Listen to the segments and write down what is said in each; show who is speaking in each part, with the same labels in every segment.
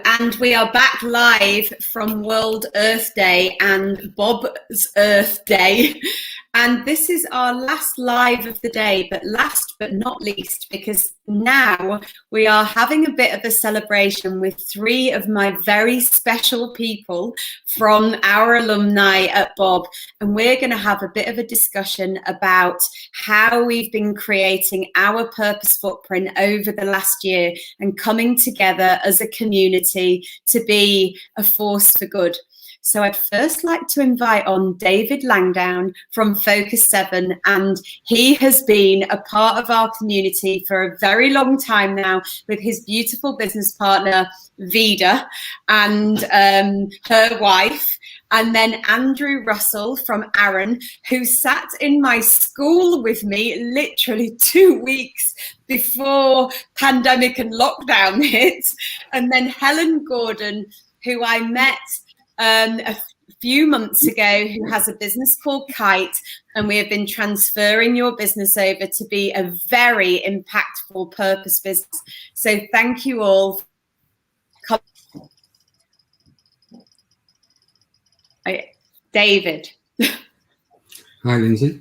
Speaker 1: and we are back live from World Earth Day and BoB's Earth Day. And this is our last live of the day, but last but not least, because now we are having a bit of a celebration with three of my very special people from our alumni at BoB. And we're going to have a bit of a discussion about how we've been creating our purpose footprint over the last year and coming together as a community to be a force for good. So I'd first like to invite on David Langdown from Focus 7, and he has been a part of our community for a very long time now with his beautiful business partner, Vida, and her wife. And then Andrew Russell from Aaron, who sat in my school with me literally 2 weeks before pandemic and lockdown hit. And then Helen Gordon, who I met a few months ago, who has a business called Kite, and we have been transferring your business over to be a very impactful purpose business. So thank you all. David.
Speaker 2: Hi, Lindsay.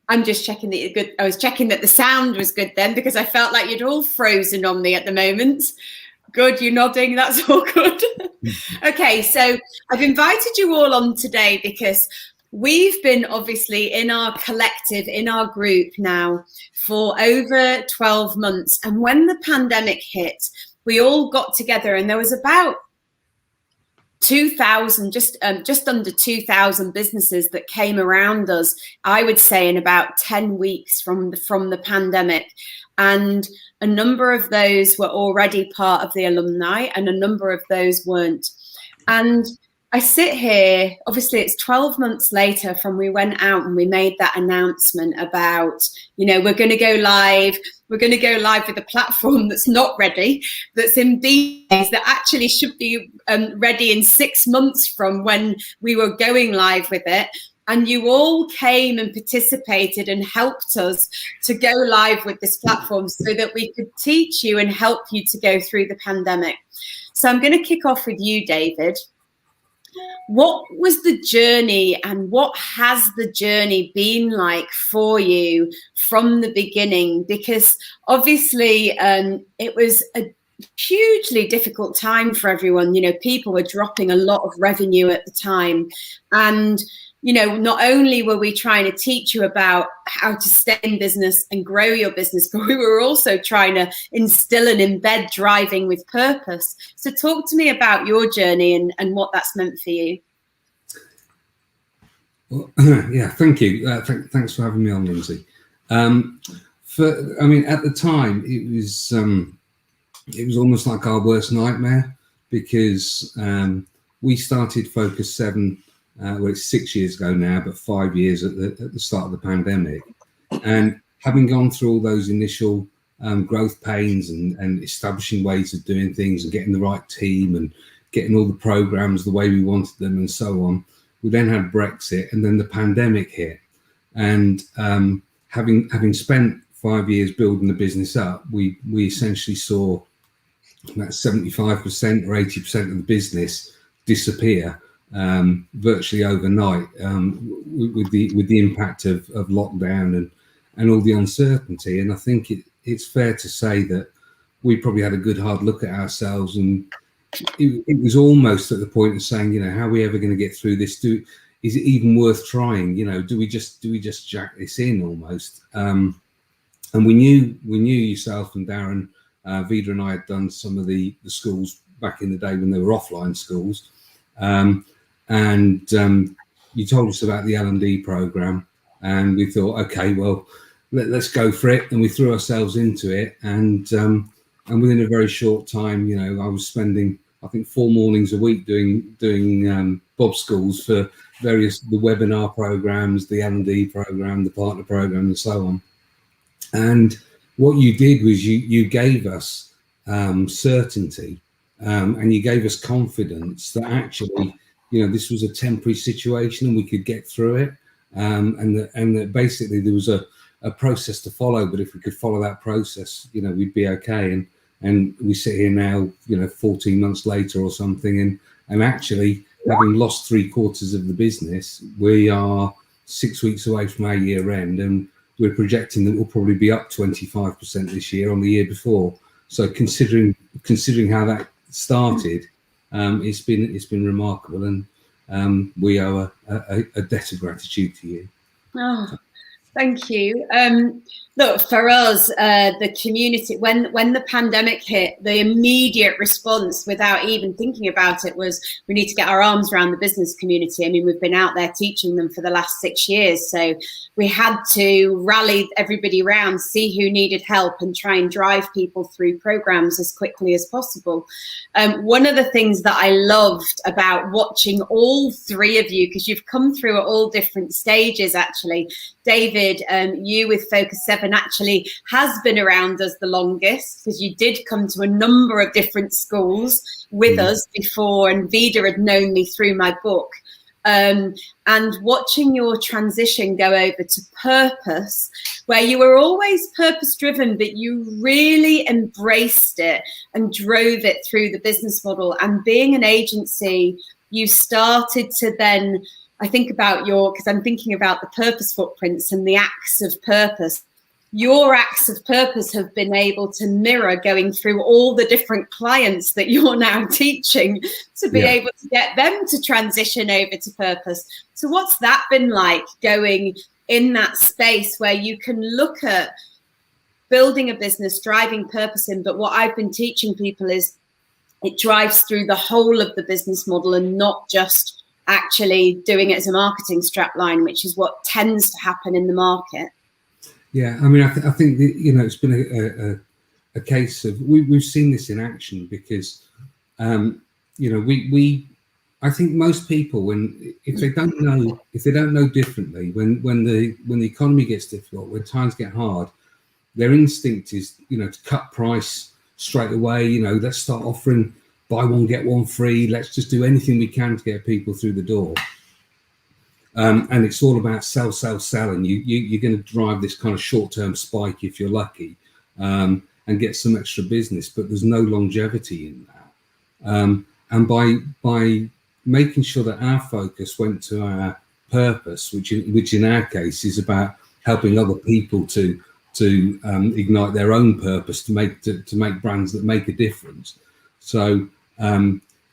Speaker 1: I'm just checking that you're good. I was checking that the sound was good then, because I felt like you'd all frozen on me at the moment. Good, you're nodding, that's all good. Okay, so I've invited you all on today because we've been obviously in our collective, in our group now for over 12 months. And when the pandemic hit, we all got together, and there was about 2,000, just under 2,000 businesses that came around us, I would say, in about 10 weeks from the pandemic. And a number of those were already part of the alumni, and a number of those weren't. And I sit here, obviously it's 12 months later from we went out and we made that announcement about, we're going to go live. We're going to go live with a platform that's not ready, that's in betas, that actually should be ready in 6 months from when we were going live with it. And you all came and participated and helped us to go live with this platform so that we could teach you and help you to go through the pandemic. So I'm going to kick off with you, David. What was the journey, and what has the journey been like for you from the beginning? Because obviously it was a hugely difficult time for everyone. People were dropping a lot of revenue at the time. And not only were we trying to teach you about how to stay in business and grow your business, but we were also trying to instill and embed driving with purpose. So talk to me about your journey and what that's meant for you.
Speaker 2: Well, yeah, thank you. Thanks for having me on, Lindsay. At the time, it was almost like our worst nightmare, because we started Focus 7. Well, it's 6 years ago now, but 5 years at the start of the pandemic. And having gone through all those initial growth pains and establishing ways of doing things and getting the right team and getting all the programs the way we wanted them and so on, we then had Brexit, and then the pandemic hit. And having spent 5 years building the business up, we essentially saw about 75% or 80% of the business disappear virtually overnight, with the impact of lockdown and all the uncertainty. And I think it's fair to say that we probably had a good hard look at ourselves, and it was almost at the point of saying, how are we ever going to get through this? Is it even worth trying? Do we just jack this in almost? And we knew yourself and Darren, Vida and I had done some of the schools back in the day when they were offline schools. And you told us about the L&D program, and we thought, okay, well, let's go for it. And we threw ourselves into it. And within a very short time, I was spending, I think, 4 mornings a week doing BoB schools for the webinar programs, the L&D program, the partner program, and so on. And what you did was you gave us certainty, and you gave us confidence that actually, this was a temporary situation and we could get through it, and that basically there was a process to follow, but if we could follow that process, we'd be okay. And we sit here now, 14 months later or something, and actually, having lost 3/4 of the business, we are 6 weeks away from our year end, and we're projecting that we'll probably be up 25% this year on the year before. So considering how that started, it's been remarkable, and we owe a debt of gratitude to you.
Speaker 1: Oh, thank you. Look, for us, the community, when the pandemic hit, the immediate response, without even thinking about it, was we need to get our arms around the business community. I mean, we've been out there teaching them for the last 6 years, so we had to rally everybody around, see who needed help, and try and drive people through programs as quickly as possible. One of the things that I loved about watching all three of you, because you've come through at all different stages, actually, David, you with Focus 7 actually has been around us the longest, because you did come to a number of different schools with us before, and Vida had known me through my book. And watching your transition go over to purpose, where you were always purpose driven, but you really embraced it and drove it through the business model. And being an agency, you started to then, I think about because I'm thinking about the purpose footprints and the acts of purpose. Your acts of purpose have been able to mirror going through all the different clients that you're now teaching to be able to get them to transition over to purpose. So what's that been like, going in that space where you can look at building a business, driving purpose in, but what I've been teaching people is it drives through the whole of the business model and not just actually doing it as a marketing strapline, which is what tends to happen in the market.
Speaker 2: Yeah, I mean, I think that, it's been a case of we've seen this in action, because I think most people, if they don't know differently, when the economy gets difficult, when times get hard, their instinct is to cut price straight away. Let's start offering buy one get one free. Let's just do anything we can to get people through the door. And it's all about sell, and you're going to drive this kind of short-term spike if you're lucky, and get some extra business, but there's no longevity in that. And by making sure that our focus went to our purpose, which in our case is about helping other people to ignite their own purpose, to make brands that make a difference. So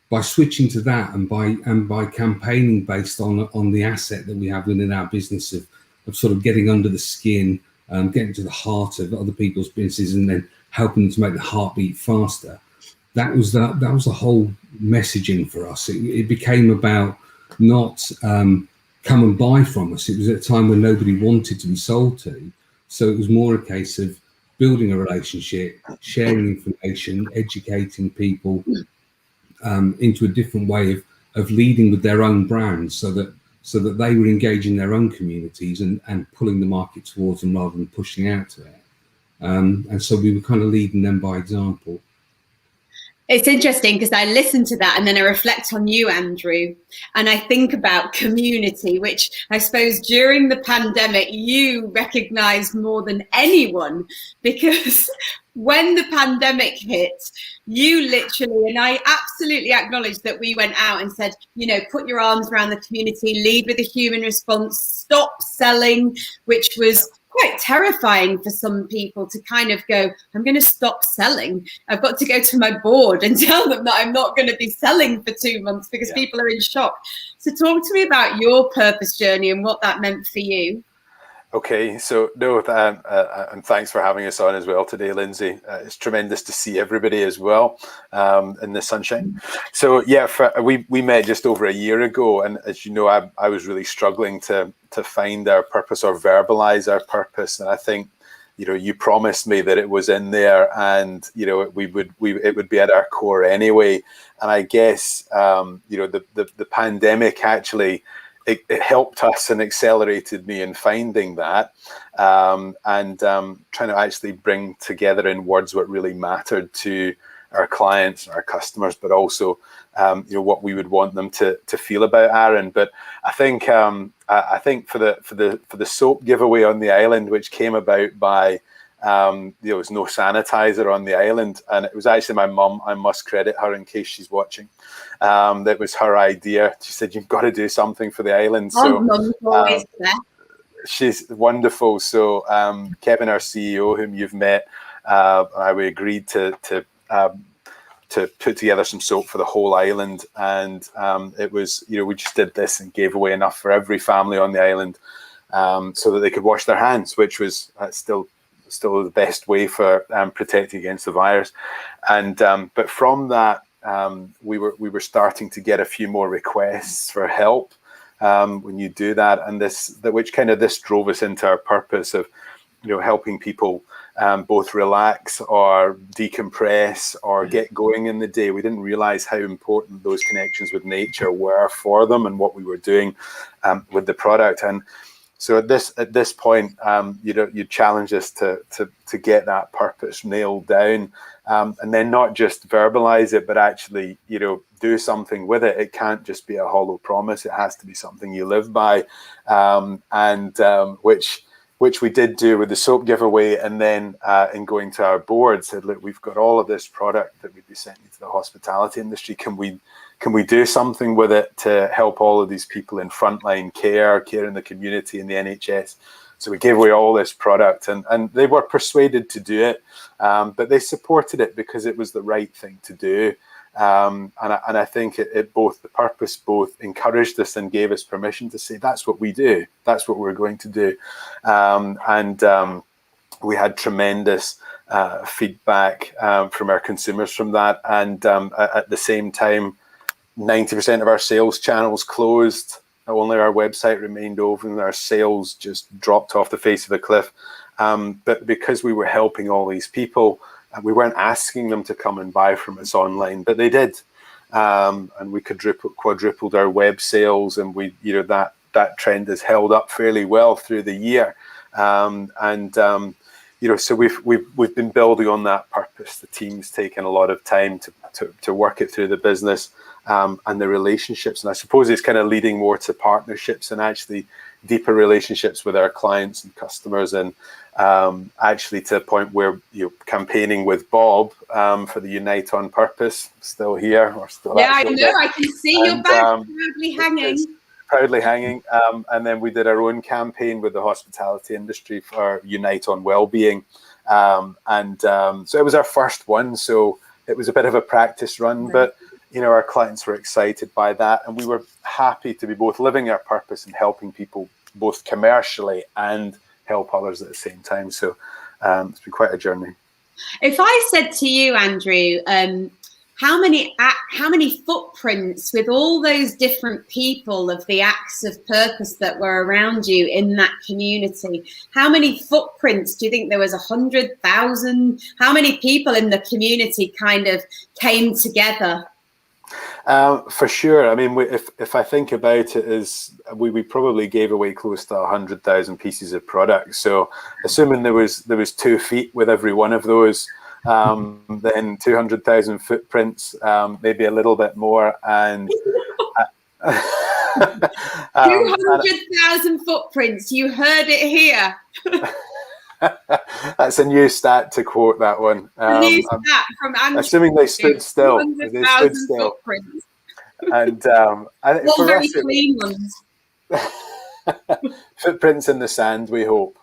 Speaker 2: by switching to that, and by campaigning based on the asset that we have within our business of sort of getting under the skin, getting to the heart of other people's businesses, and then helping them to make the heartbeat faster. That was the whole messaging for us. It became about not come and buy from us. It was at a time when nobody wanted to be sold to. So it was more a case of building a relationship, sharing information, educating people into a different way of leading with their own brands, so that they were engaging their own communities and pulling the market towards them rather than pushing out to it. And so we were kind of leading them by example.
Speaker 1: It's interesting because I listen to that and then I reflect on you, Andrew, and I think about community, which I suppose during the pandemic you recognized more than anyone, because when the pandemic hit, you literally, and I absolutely acknowledge that we went out and said, put your arms around the community, lead with a human response, stop selling, which was quite terrifying for some people to kind of go, I'm going to stop selling. I've got to go to my board and tell them that I'm not going to be selling for 2 months because people are in shock. So talk to me about your purpose journey and what that meant for you.
Speaker 3: Okay, so no, and thanks for having us on as well today, Lindsay. It's tremendous to see everybody as well in the sunshine. So yeah, we met just over a year ago, and as you know, I was really struggling to find our purpose or verbalize our purpose, and I think you promised me that it was in there, and it would be at our core anyway. And I guess the pandemic actually. It helped us and accelerated me in finding that, and trying to actually bring together in words what really mattered to our clients, our customers, but also what we would want them to feel about Aaron. But I think for the soap giveaway on the island, which came about by There was no sanitizer on the island, and it was actually my mum. I must credit her in case she's watching. That was her idea. She said, "You've got to do something for the island."
Speaker 1: Oh, Mum's always there.
Speaker 3: She's wonderful. So Kevin, our CEO, whom you've met, we agreed to put together some soap for the whole island, and it was, we just did this and gave away enough for every family on the island, so that they could wash their hands, which was still the best way for protecting against the virus. And but from that, we were starting to get a few more requests for help when you do that, and this drove us into our purpose of helping people both relax or decompress or get going in the day. We didn't realize how important those connections with nature were for them and what we were doing with the product. And so at this point, you challenge us to get that purpose nailed down, and then not just verbalize it, but actually do something with it. It can't just be a hollow promise. It has to be something you live by, which we did do with the soap giveaway. And then in going to our board, said, look, we've got all of this product that we'd be sending to the hospitality industry. Can we do something with it to help all of these people in frontline care in the community, in the NHS? So we gave away all this product, and they were persuaded to do it, but they supported it because it was the right thing to do. And I think the purpose both encouraged us and gave us permission to say, that's what we do. That's what we're going to do. We had tremendous feedback from our consumers from that. And at the same time, 90% of our sales channels closed. Only our website remained open. Our sales just dropped off the face of a cliff. But because we were helping all these people, we weren't asking them to come and buy from us online, but they did. And we quadrupled our web sales, and that trend has held up fairly well through the year. So we've been building on that purpose. The team's taken a lot of time to work it through the business and the relationships. And I suppose it's kind of leading more to partnerships and actually deeper relationships with our clients and customers, and actually to a point where campaigning with BoB for the Unite on Purpose, still here. Or still
Speaker 1: I know. I can see your bag proudly hanging.
Speaker 3: And then we did our own campaign with the hospitality industry for Unite on Wellbeing. So it was our first one. So it was a bit of a practice run, but our clients were excited by that, and we were happy to be both living our purpose and helping people both commercially and help others at the same time. So it's been quite a journey.
Speaker 1: If I said to you, Andrew, how many footprints with all those different people of the acts of purpose that were around you in that community, how many footprints do you think there was? 100,000? How many people in the community kind of came together?
Speaker 3: For sure. I mean, if I think about it, as we probably gave away close to 100,000 pieces of product. So assuming there was 2 feet with every one of those, then 200,000 footprints, maybe a little bit more. And
Speaker 1: 200,000 footprints. You heard it here.
Speaker 3: That's a new stat, to quote that one.
Speaker 1: New stat from Andrew.
Speaker 3: Assuming they stood still. They stood still.
Speaker 1: Footprints.
Speaker 3: And
Speaker 1: all very clean ones.
Speaker 3: Footprints in the sand, we hope,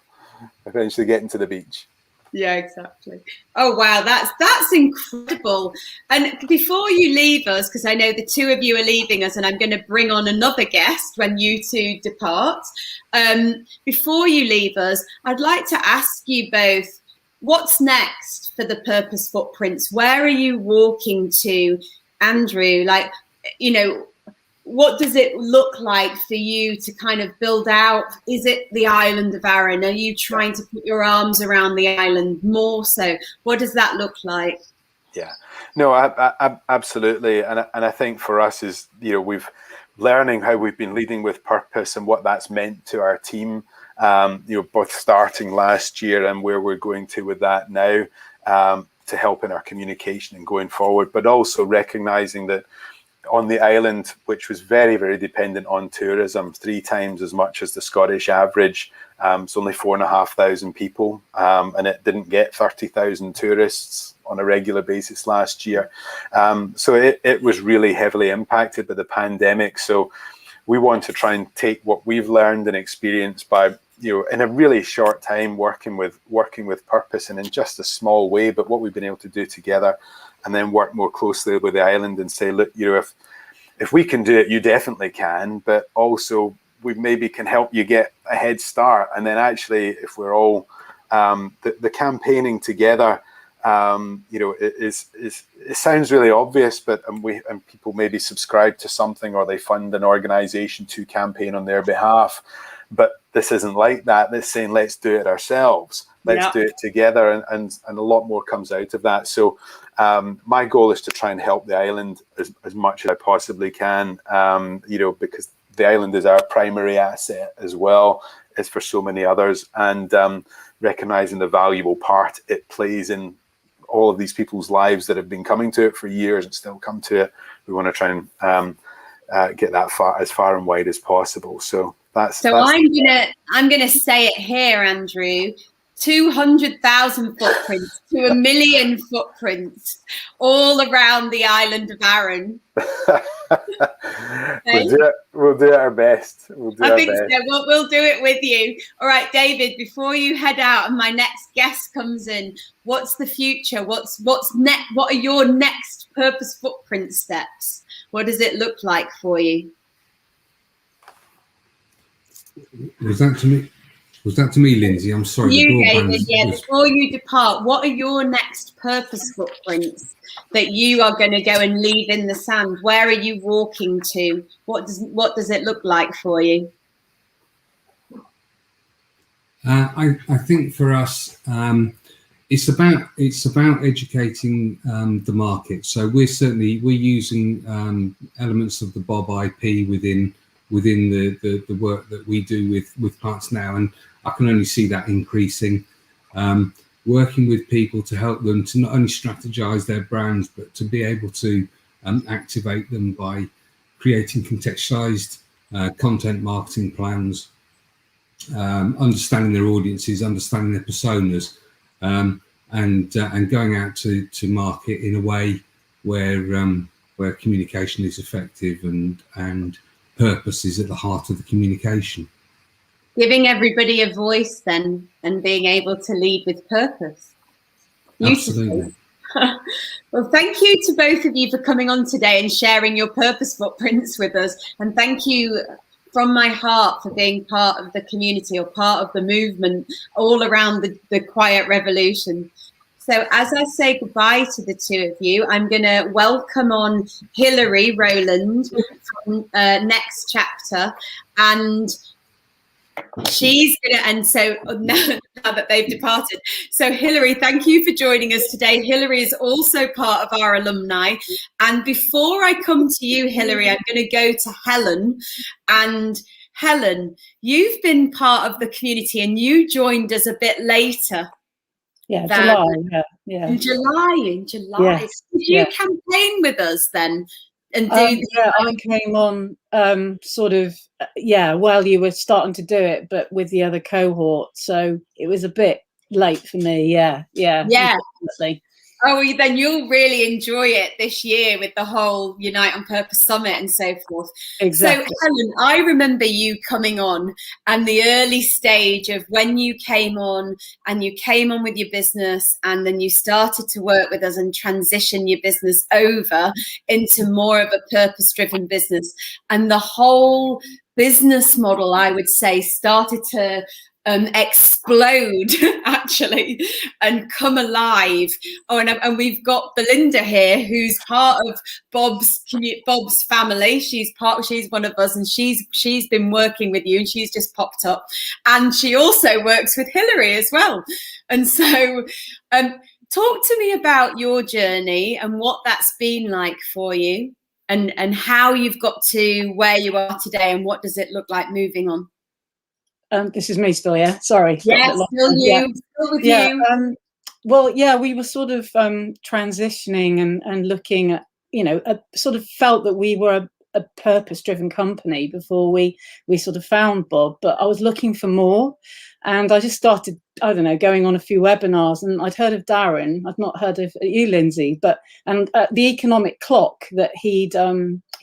Speaker 3: eventually getting to the beach.
Speaker 1: Yeah, exactly. Oh, wow, that's incredible. And before you leave us, because I know the two of you are leaving us and I'm going to bring on another guest when you two depart. Before you leave us, I'd like to ask you both, what's next for the Purpose Footprints? Where are you walking to, Andrew? Like, what does it look like for you to kind of build out? Is it the island of Arran? Are you trying to put your arms around the island more so? What does that look like?
Speaker 3: Yeah, no, absolutely. And I think for us is, we've learning how we've been leading with purpose and what that's meant to our team, both starting last year and where we're going to with that now, to help in our communication and going forward, but also recognizing that on the island, which was very, very dependent on tourism, 3 times as much as the Scottish average. It's only 4,500 people, and it didn't get 30,000 tourists on a regular basis last year. So it was really heavily impacted by the pandemic. So we want to try and take what we've learned and experienced by, in a really short time, working with purpose, and in just a small way, but what we've been able to do together, and then work more closely with the island and say, look, if we can do it, you definitely can, but also we maybe can help you get a head start. And then actually, if we're all the campaigning together, it sounds really obvious, but and people maybe subscribe to something, or they fund an organization to campaign on their behalf. But this isn't like that. This saying, let's do it ourselves. Let's do it together, and a lot more comes out of that. So my goal is to try and help the island as much as I possibly can, because the island is our primary asset as well as for so many others, and recognizing the valuable part it plays in all of these people's lives that have been coming to it for years and still come to it. We want to try and get that as far and wide as possible. So that's
Speaker 1: I'm gonna say it here, Andrew. 200,000 footprints to 1 million footprints all around the island of Arran. Okay.
Speaker 3: We'll do our best.
Speaker 1: I think so. We'll do it with you. All right, David, before you head out and my next guest comes in, what's the future? What's next? What are your next purpose footprint steps? What does it look like for you?
Speaker 2: Was that to me? Was that to me, Lindsay? I'm sorry.
Speaker 1: You, David, before you depart, what are your next purpose footprints that you are going to go and leave in the sand? Where are you walking to? What does it look like for you?
Speaker 2: I think for us, it's about educating the market. So we're using elements of the BoB IP within the work that we do with parts now, and I can only see that increasing. Working with people to help them to not only strategize their brands, but to be able to activate them by creating contextualized content marketing plans, understanding their audiences, understanding their personas, and going out to market in a way where communication is effective and purpose is at the heart of the communication.
Speaker 1: Giving everybody a voice then, and being able to lead with purpose.
Speaker 2: Absolutely.
Speaker 1: Well, thank you to both of you for coming on today and sharing your purpose footprints with us. And thank you from my heart for being part of the community or part of the movement all around the quiet revolution. So as I say goodbye to the two of you, I'm going to welcome on Hilary Rowland from Next Chapter, and she's gonna, and so now that they've departed, so Hilary, thank you for joining us today. Hilary is also part of our alumni, and before I come to you, Hilary, I'm going to go to Helen. And Helen, you've been part of the community and you joined us a bit later.
Speaker 4: Yeah, July. Yeah.
Speaker 1: In July.
Speaker 4: Yes,
Speaker 1: Did you campaign with us then? And do
Speaker 4: I came on while you were starting to do it, but with the other cohort, so it was a bit late for me. Yeah, definitely.
Speaker 1: Oh, then you'll really enjoy it this year with the whole Unite on Purpose Summit and so forth.
Speaker 4: Exactly.
Speaker 1: So, Helen, I remember you coming on and the early stage of when you came on, and you came on with your business, and then you started to work with us and transition your business over into more of a purpose-driven business. And the whole business model, I would say, started to explode actually and come alive. And we've got Belinda here, who's part of BoB's family. She's one of us, and she's been working with you, and she's just popped up, and she also works with Hilary as well. And so talk to me about your journey and what that's been like for you, and how you've got to where you are today, and what does it look like moving on.
Speaker 4: This is me still, yeah? Sorry.
Speaker 1: Yes, still you. Still with you.
Speaker 4: Well, yeah, we were sort of transitioning and looking at sort of felt that we were a purpose-driven company before we sort of found BoB, but I was looking for more, and I just started, I don't know, going on a few webinars, and I'd heard of Darren. I'd not heard of you, Linzi, and the economic clock that he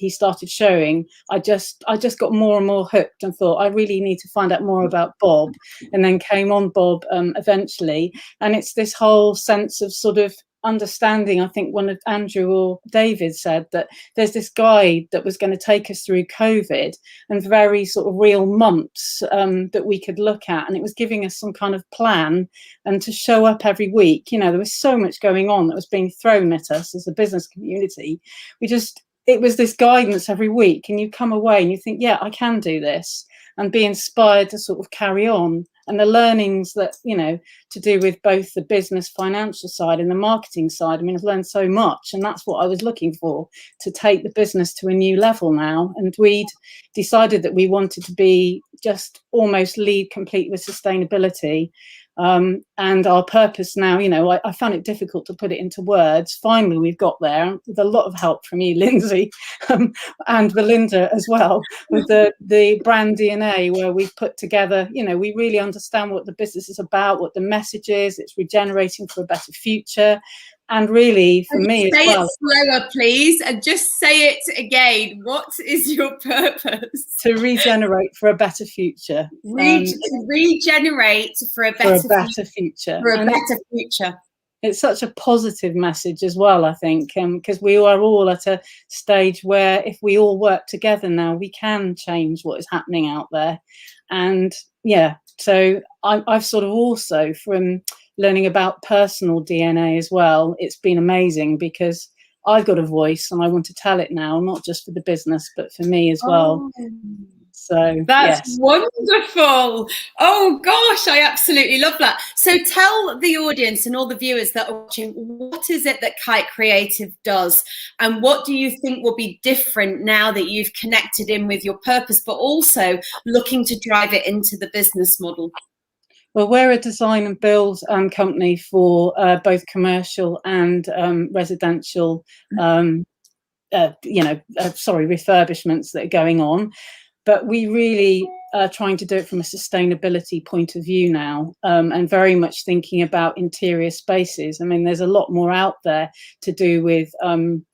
Speaker 4: started showing, I just got more and more hooked and thought I really need to find out more about BoB, and then came on BoB eventually. And it's this whole sense of sort of understanding. I think one of Andrew or David said that there's this guide that was going to take us through COVID and very sort of real months that we could look at, and it was giving us some kind of plan and to show up every week. There was so much going on that was being thrown at us as a business community. It was this guidance every week, and you come away and you think, yeah, I can do this, and be inspired to sort of carry on. And the learnings that, to do with both the business financial side and the marketing side, I mean, I've learned so much, and that's what I was looking for, to take the business to a new level now. And we'd decided that we wanted to be just almost lead complete with sustainability. And our purpose now, I found it difficult to put it into words. Finally, we've got there with a lot of help from you, Linzi, and Belinda as well, with the brand DNA, where we've put together, we really understand what the business is about, what the message is. It's regenerating for a better future. And really, for me as well.
Speaker 1: Say it slower, please, and just say it again. What is your purpose?
Speaker 4: To regenerate for a better future.
Speaker 1: Regenerate for a better future. For a better future.
Speaker 4: It's such a positive message as well, I think, because we are all at a stage where if we all work together now, we can change what is happening out there. And yeah, so I've sort of also, from learning about personal DNA as well, it's been amazing, because I've got a voice and I want to tell it now, not just for the business, but for me as well. So
Speaker 1: that's
Speaker 4: yes.
Speaker 1: Wonderful. Oh gosh, I absolutely love that. So tell the audience and all the viewers that are watching, what is it that Kite Creative does, and what do you think will be different now that you've connected in with your purpose, but also looking to drive it into the business model?
Speaker 4: Well, we're a design and build company for both commercial and residential, refurbishments that are going on. But we really are trying to do it from a sustainability point of view now, and very much thinking about interior spaces. I mean, there's a lot more out there to do with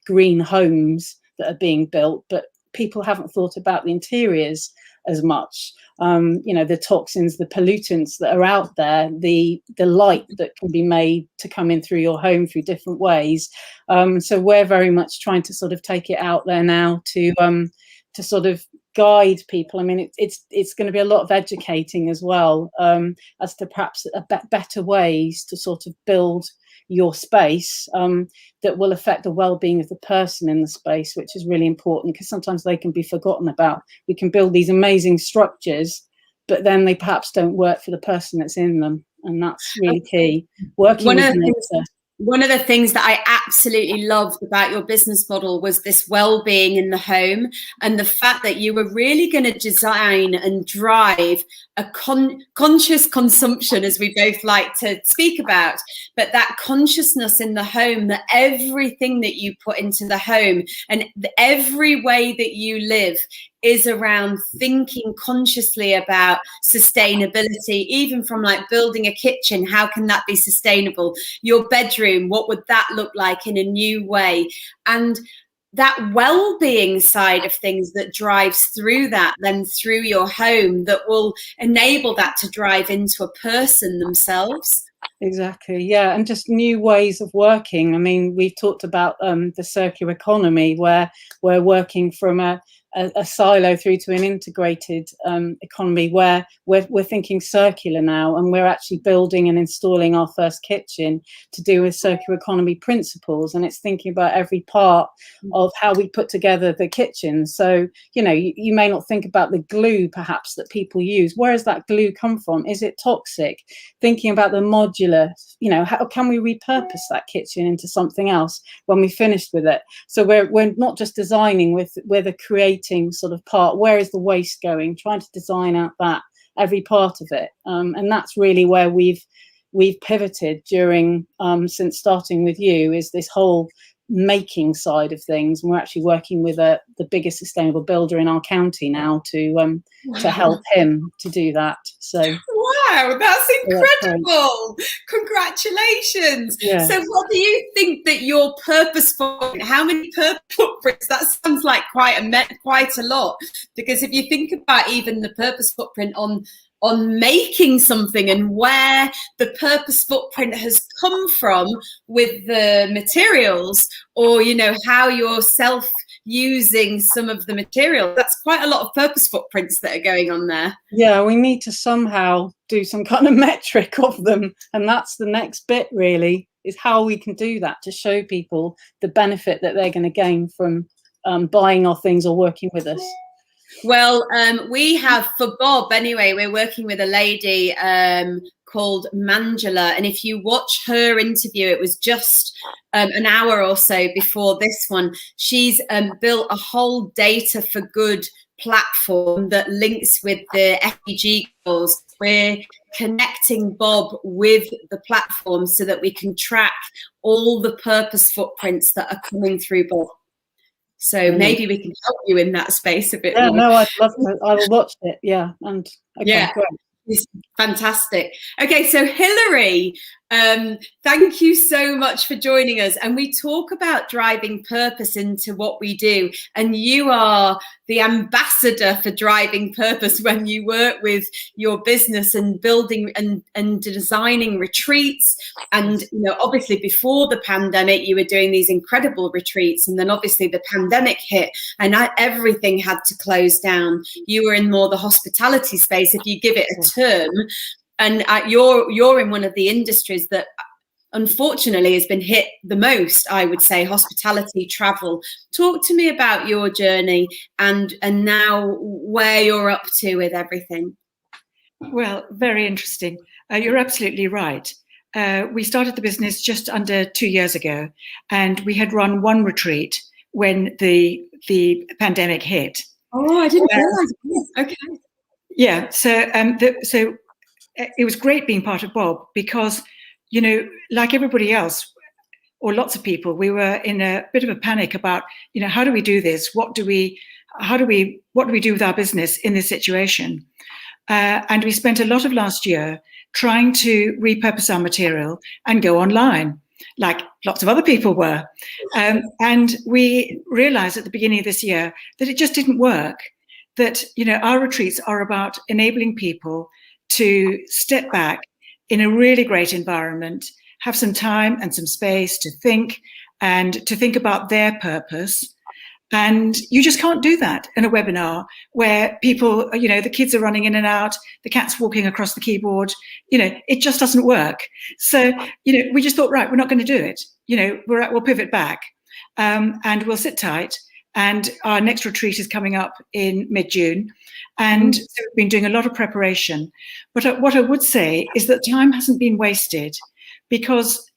Speaker 4: green homes that are being built, but people haven't thought about the interiors as much. The toxins, the pollutants that are out there, the light that can be made to come in through your home through different ways. So we're very much trying to sort of take it out there now to sort of guide people. I mean, it's going to be a lot of educating as well, as to perhaps better ways to sort of build your space that will affect the well-being of the person in the space, which is really important, because sometimes they can be forgotten about. We can build these amazing structures, but then they perhaps don't work for the person that's in them, and that's really key. Working with nature.
Speaker 1: One of the things that I absolutely loved about your business model was this well-being in the home, and the fact that you were really going to design and drive a conscious consumption, as we both like to speak about, but that consciousness in the home, that everything that you put into the home and every way that you live is around thinking consciously about sustainability, even from like building a kitchen. How can that be sustainable? Your bedroom, what would that look like in a new way? And that well-being side of things that drives through that, then through your home, that will enable that to drive into a person themselves.
Speaker 4: Exactly, yeah, and just new ways of working. I mean, we've talked about the circular economy, where we're working from a silo through to an integrated economy, where we're thinking circular now, and we're actually building and installing our first kitchen to do with circular economy principles, and it's thinking about every part of how we put together the kitchen. So, you may not think about the glue perhaps that people use. Where does that glue come from? Is it toxic? Thinking about the modular, how can we repurpose that kitchen into something else when we finished with it? So we're not just designing, we're the creating sort of part. Where is the waste going? Trying to design out that every part of it, and that's really where we've pivoted during since starting with you, is this whole making side of things, and we're actually working with the biggest sustainable builder in our county now to help him to do that. So
Speaker 1: wow, that's incredible. Congratulations.
Speaker 4: Yeah.
Speaker 1: So what do you think that your purpose footprint, how many purpose footprints, that sounds like quite a lot, because if you think about even the purpose footprint on making something and where the purpose footprint has come from with the materials, or, you know, how you're using some of the material, that's quite a lot of purpose footprints that are going on there.
Speaker 4: Yeah, we need to somehow do some kind of metric of them. And that's the next bit, really, is how we can do that to show people the benefit that they're going to gain from buying our things or working with us.
Speaker 1: Well, we have, for BoB anyway, we're working with a lady called Manjula, and if you watch her interview, it was just an hour or so before this one, she's built a whole data for good platform that links with the FEG goals. We're connecting BoB with the platform so that we can track all the purpose footprints that are coming through BoB. So maybe we can help you in that space a bit more.
Speaker 4: No, I'd love to. I will watch it. Yeah, and okay,
Speaker 1: yeah,
Speaker 4: great.
Speaker 1: It's fantastic. Okay, so Hilary, thank you so much for joining us. And we talk about driving purpose into what we do. And you are the ambassador for driving purpose when you work with your business and building and designing retreats. And, you know, obviously before the pandemic, you were doing these incredible retreats. And then obviously the pandemic hit and everything had to close down. You were in more the hospitality space, if you give it a term. And you're in one of the industries that unfortunately has been hit the most, I would say, hospitality, travel. Talk to me about your journey and now where you're up to with everything.
Speaker 5: Well, very interesting. You're absolutely right. We started the business just under 2 years ago, and we had run one retreat when the pandemic hit.
Speaker 1: Oh, I didn't realize. Okay.
Speaker 5: Yeah. So so it was great being part of BoB because, you know, like everybody else, or lots of people, we were in a bit of a panic about, you know, how do we do this? What do we do with our business in this situation? And we spent a lot of last year trying to repurpose our material and go online, like lots of other people were. And we realized at the beginning of this year that it just didn't work, that, you know, our retreats are about enabling people to step back in a really great environment, have some time and some space to think and to think about their purpose. And you just can't do that in a webinar where people, you know, the kids are running in and out, the cat's walking across the keyboard, you know, it just doesn't work. So, you know, we just thought, right, we're not going to do it. You know, we'll pivot back and we'll sit tight. And our next retreat is coming up in mid-June. And so we've been doing a lot of preparation. But what I would say is that time hasn't been wasted, because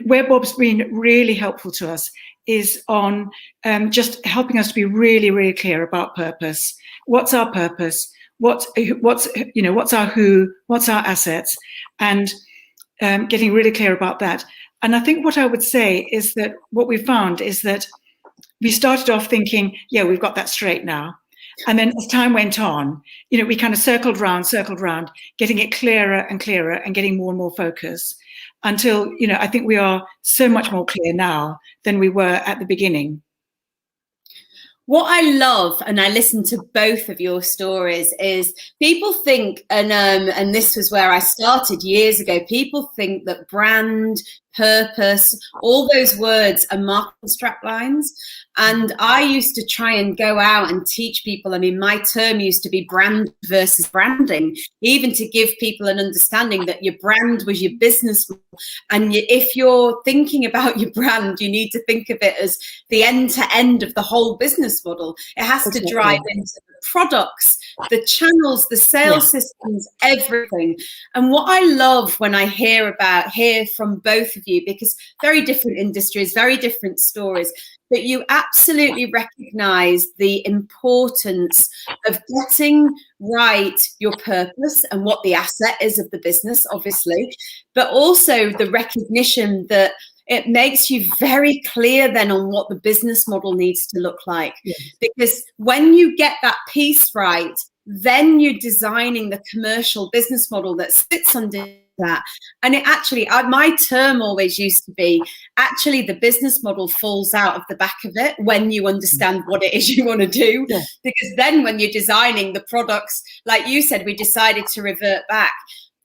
Speaker 5: where BoB's been really helpful to us is on just helping us to be really, really clear about purpose. What's our purpose? What's our who? What's our assets? And getting really clear about that. And I think what I would say is that what we found is that we started off thinking, yeah, we've got that straight now. And then as time went on, you know, we kind of circled round, getting it clearer and clearer and getting more and more focus until, you know, I think we are so much more clear now than we were at the beginning.
Speaker 1: What I love, and I listen to both of your stories, is people think, and this was where I started years ago, people think that brand, purpose, all those words are marketing straplines. And I used to try and go out and teach people. I mean, my term used to be brand versus branding, even to give people an understanding that your brand was your business model. And if you're thinking about your brand, you need to think of it as the end to end of the whole buess model. It has to drive into the products, the channels, the sales systems, everything. And what I love when I hear from both of you, because very different industries, very different stories, that you absolutely recognize the importance of getting right your purpose and what the asset is of the business, obviously, but also the recognition that it makes you very clear then on what the business model needs to look like. Yes. Because when you get that piece right, then you're designing the commercial business model that sits under that. And it actually, my term always used to be, actually the business model falls out of the back of it when you understand what it is you want to do. Yeah. Because then when you're designing the products, like you said, we decided to revert back.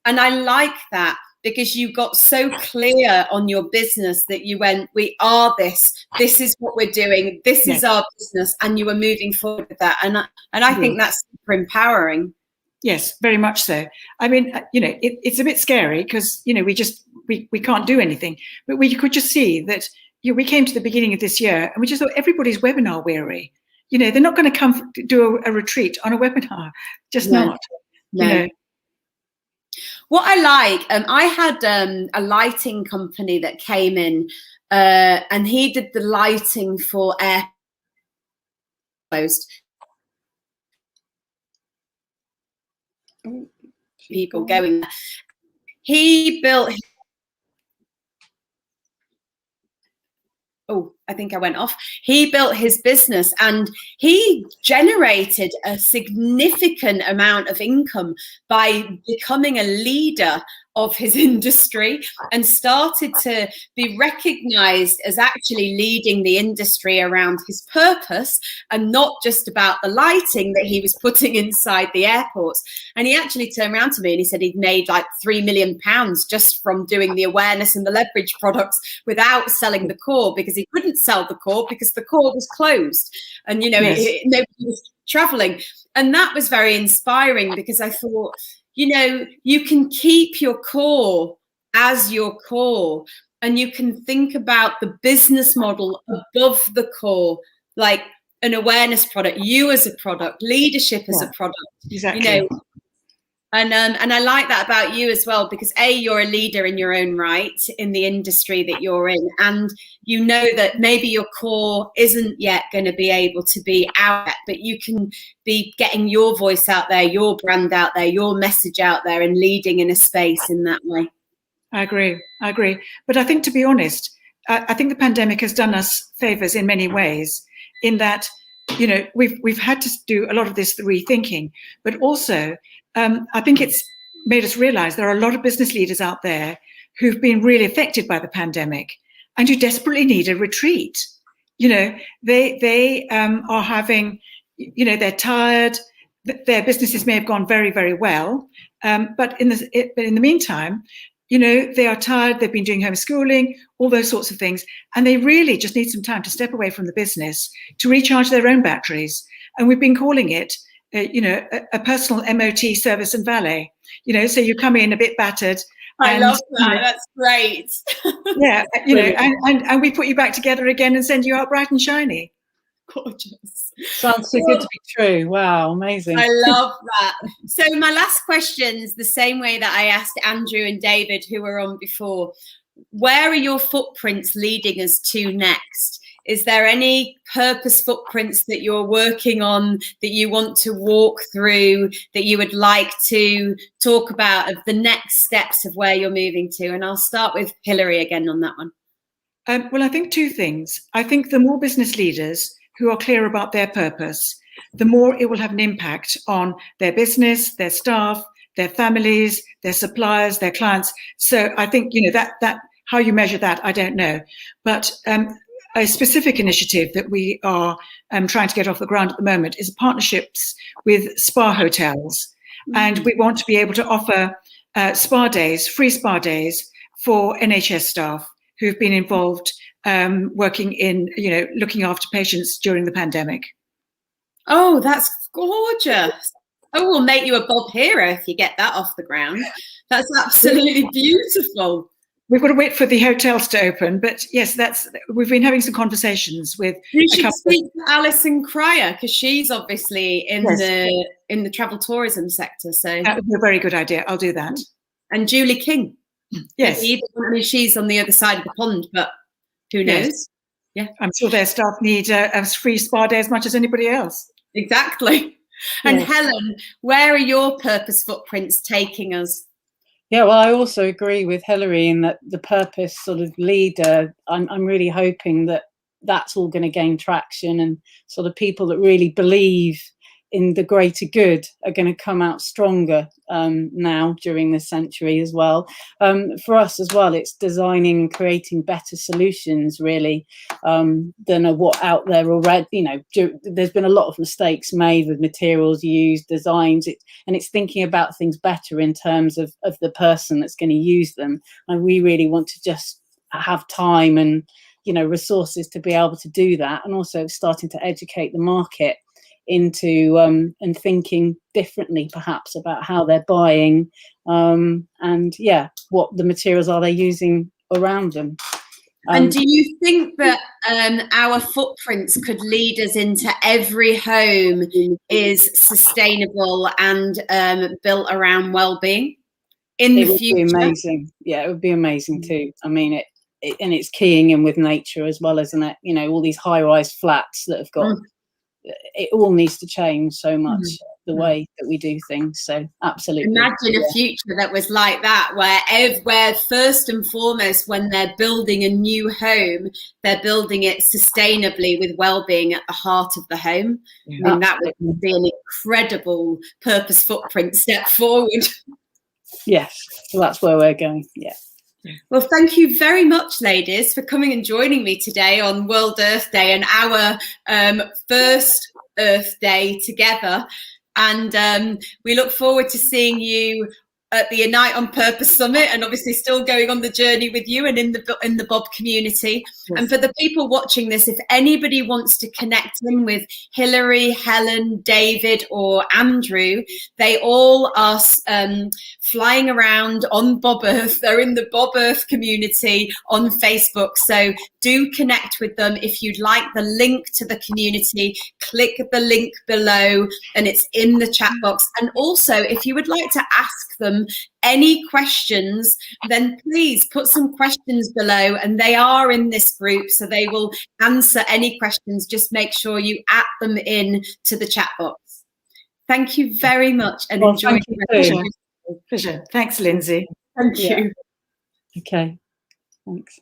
Speaker 1: And I like that, because you got so clear on your business that you went, we are this is what we're doing, this is our business, and you were moving forward with that. And I think that's super empowering.
Speaker 5: Yes, very much so. I mean, it's a bit scary because, we can't do anything, but we could just see that, we came to the beginning of this year and we just thought everybody's webinar weary. They're not going to come do a retreat on a webinar, just not.
Speaker 1: No. What I like, I had a lighting company that came in and he did the lighting for airports. People going there. He built I think I went off. He built his business and he generated a significant amount of income by becoming a leader of his industry and started to be recognized as actually leading the industry around his purpose and not just about the lighting that he was putting inside the airports. And he actually turned around to me and he said he'd made like £3 million just from doing the awareness and the leverage products without selling the core, because he couldn't sell the core because the core was closed and nobody was traveling. And that was very inspiring, because I thought, you can keep your core as your core and you can think about the business model above the core, like an awareness product, you as a product, leadership as a product.
Speaker 5: Exactly.
Speaker 1: And I like that about you as well, because you're a leader in your own right in the industry that you're in, and that maybe your core isn't yet going to be able to be out, but you can be getting your voice out there, your brand out there, your message out there, and leading in a space in that way.
Speaker 5: I agree. But I think, to be honest, I think the pandemic has done us favors in many ways, in that, we've had to do a lot of this rethinking, but also I think it's made us realize there are a lot of business leaders out there who've been really affected by the pandemic and who desperately need a retreat. They are having, they're tired. Their businesses may have gone very, very well, but in the meantime, they are tired. They've been doing homeschooling, all those sorts of things, and they really just need some time to step away from the business to recharge their own batteries. And we've been calling it, a personal MOT service and valet. So you come in a bit battered.
Speaker 1: I love that. That's great.
Speaker 5: Yeah, and we put you back together again and send you out bright and shiny.
Speaker 1: Gorgeous.
Speaker 4: Sounds too good to be true. Wow, amazing.
Speaker 1: I love that. So my last question's the same way that I asked Andrew and David, who were on before. Where are your footprints leading us to next? Is there any purpose footprints that you're working on that you want to walk through, that you would like to talk about, of the next steps of where you're moving to? And I'll start with Hilary again on that one.
Speaker 5: Well, I think two things. I think the more business leaders who are clear about their purpose, the more it will have an impact on their business, their staff, their families, their suppliers, their clients. So I think, that how you measure that, I don't know. But a specific initiative that we are trying to get off the ground at the moment is partnerships with spa hotels. Mm-hmm. And we want to be able to offer spa days, free spa days for NHS staff who've been involved working in, looking after patients during the pandemic.
Speaker 1: Oh, that's gorgeous. Oh, we'll make you a BoB hero if you get that off the ground. That's absolutely beautiful.
Speaker 5: We've got to wait for the hotels to open, but yes, we've been having some conversations with.
Speaker 1: You should speak to Alison Cryer, because she's obviously in the travel tourism sector. So
Speaker 5: that would be a very good idea. I'll do that.
Speaker 1: And Julie King.
Speaker 5: Yes,
Speaker 1: she's on the other side of the pond, but who knows?
Speaker 5: Yes.
Speaker 1: Yeah,
Speaker 5: I'm sure their staff need a free spa day as much as anybody else.
Speaker 1: Exactly. And Helen, where are your purpose footprints taking us?
Speaker 4: Yeah, well, I also agree with Hilary in that the purpose sort of leader, I'm really hoping that that's all going to gain traction, and sort of people that really believe in the greater good are going to come out stronger now during this century as well. For us as well, it's designing and creating better solutions really than are what out there already. You know, there's been a lot of mistakes made with materials used, designs, and it's thinking about things better in terms of the person that's going to use them. And we really want to just have time and, you know, resources to be able to do that, and also starting to educate the market into and thinking differently perhaps about how they're buying and yeah, what the materials are they're using around them.
Speaker 1: And do you think that our footprints could lead us into every home is sustainable and built around well-being in the future?
Speaker 4: It would be amazing. Yeah, it would be amazing too. I mean, and it's keying in with nature as well, isn't it? You know, all these high-rise flats that have got it all needs to change so much the way that we do things. So absolutely.
Speaker 1: Imagine a future that was like that, where first and foremost, when they're building a new home, they're building it sustainably with well-being at the heart of the home. I mean, that would be an incredible purpose footprint step forward.
Speaker 4: Yes, so that's where we're going. Yeah.
Speaker 1: Well, thank you very much, ladies, for coming and joining me today on World Earth Day and our first Earth Day together. And we look forward to seeing you at the Unite on Purpose Summit, and obviously still going on the journey with you and in the BoB community. Yes. And for the people watching this, if anybody wants to connect in with Hilary, Helen, David, or Andrew, they all are flying around on BoB Earth. They're in the BoB Earth community on Facebook. So do connect with them. If you'd like the link to the community, click the link below and it's in the chat box. And also, if you would like to ask them any questions, then please put some questions below, and they are in this group, so they will answer any questions. Just make sure you add them in to the chat box. Thank you very much, and enjoy.
Speaker 5: Pleasure. Thanks, Lindsay.
Speaker 1: Thank you.
Speaker 4: Okay, thanks.